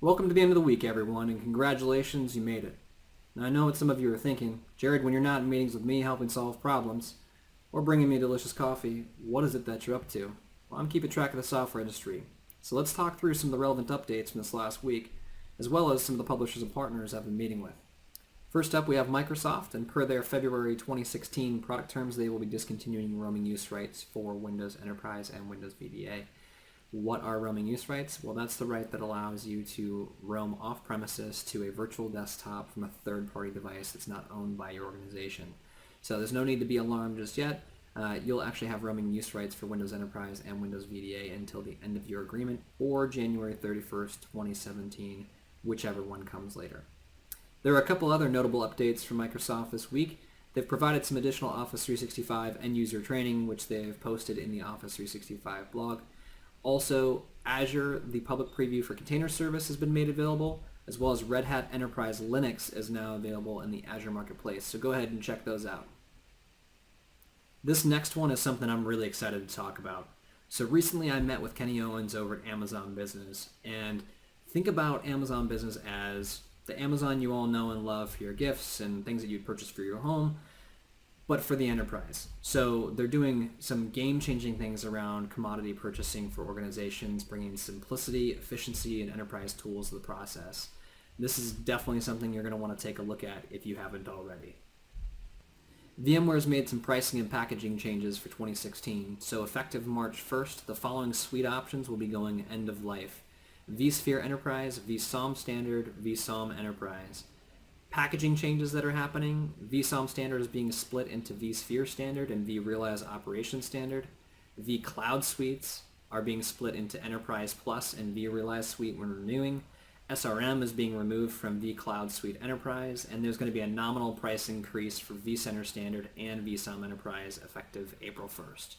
Welcome to the end of the week, everyone, and congratulations, you made it. Now, I know what some of you are thinking. Jared, when you're not in meetings with me helping solve problems, or bringing me delicious coffee, what is it that you're up to? Well, I'm keeping track of the software industry. So let's talk through some of the relevant updates from this last week, as well as some of the publishers and partners I've been meeting with. First up, we have Microsoft, and per their February 2016 product terms, they will be discontinuing roaming use rights for Windows Enterprise and Windows VDA. What are roaming use rights? Well, that's the right that allows you to roam off premises to a virtual desktop from a third-party device that's not owned by your organization. So there's no need to be alarmed just yet. You'll actually have roaming use rights for Windows Enterprise and Windows VDA until the end of your agreement, or January 31st, 2017, whichever one comes later. There are a couple other notable updates from Microsoft this week. They've provided some additional Office 365 end-user training, which they've posted in the Office 365 blog. Also, Azure, the public preview for Container Service, has been made available, as well as Red Hat Enterprise Linux is now available in the Azure Marketplace, so go ahead and check those out. This next one is something I'm really excited to talk about. So recently I met with Kenny Owens over at Amazon Business, and think about Amazon Business as the Amazon you all know and love for your gifts and things that you'd purchase for your home, but for the enterprise. So they're doing some game-changing things around commodity purchasing for organizations, bringing simplicity, efficiency, and enterprise tools to the process. This is definitely something you're going to want to take a look at if you haven't already. VMware's made some pricing and packaging changes for 2016, so effective March 1st, the following suite options will be going end of life: vSphere Enterprise, vSOM Standard, vSOM Enterprise. Packaging changes that are happening: vSOM Standard is being split into vSphere Standard and vRealize Operations Standard. vCloud Suites are being split into Enterprise Plus and vRealize Suite when renewing. SRM is being removed from vCloud Suite Enterprise, and there's going to be a nominal price increase for vCenter Standard and vSOM Enterprise effective April 1st.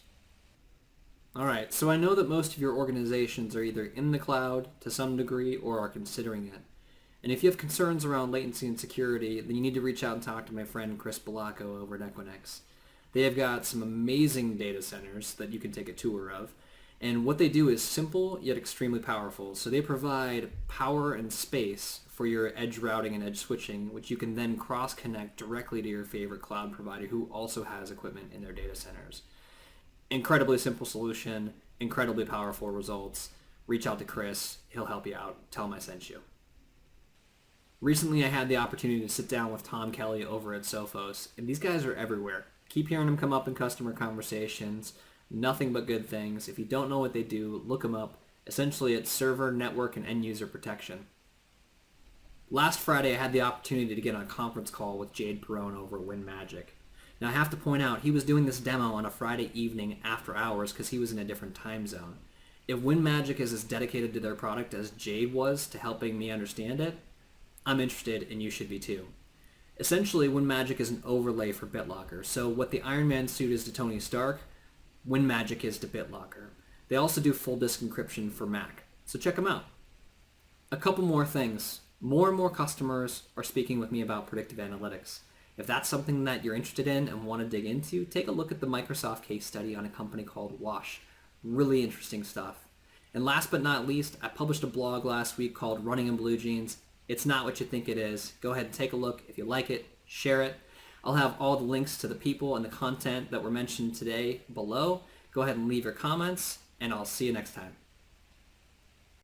Alright, so I know that most of your organizations are either in the cloud to some degree or are considering it. And if you have concerns around latency and security, then you need to reach out and talk to my friend Chris Balaco over at Equinix. They have got some amazing data centers that you can take a tour of. And what they do is simple yet extremely powerful. So they provide power and space for your edge routing and edge switching, which you can then cross-connect directly to your favorite cloud provider who also has equipment in their data centers. Incredibly simple solution, incredibly powerful results. Reach out to Chris. He'll help you out. Tell him I sent you. Recently, I had the opportunity to sit down with Tom Kelly over at Sophos, and these guys are everywhere. Keep hearing them come up in customer conversations. Nothing but good things. If you don't know what they do, look them up. Essentially, it's server, network, and end-user protection. Last Friday, I had the opportunity to get on a conference call with Jade Perrone over at WinMagic. Now, I have to point out, he was doing this demo on a Friday evening after hours because he was in a different time zone. If WinMagic is as dedicated to their product as Jade was to helping me understand it, I'm interested, and you should be too. Essentially, WinMagic is an overlay for BitLocker. So what the Iron Man suit is to Tony Stark, WinMagic is to BitLocker. They also do full disk encryption for Mac, so check them out. A couple more things. More and more customers are speaking with me about predictive analytics. If that's something that you're interested in and want to dig into, take a look at the Microsoft case study on a company called Wash. Really interesting stuff. And last but not least, I published a blog last week called Running in Blue Jeans. It's not what you think it is. Go ahead and take a look. If you like it, share it. I'll have all the links to the people and the content that were mentioned today below. Go ahead and leave your comments, and I'll see you next time.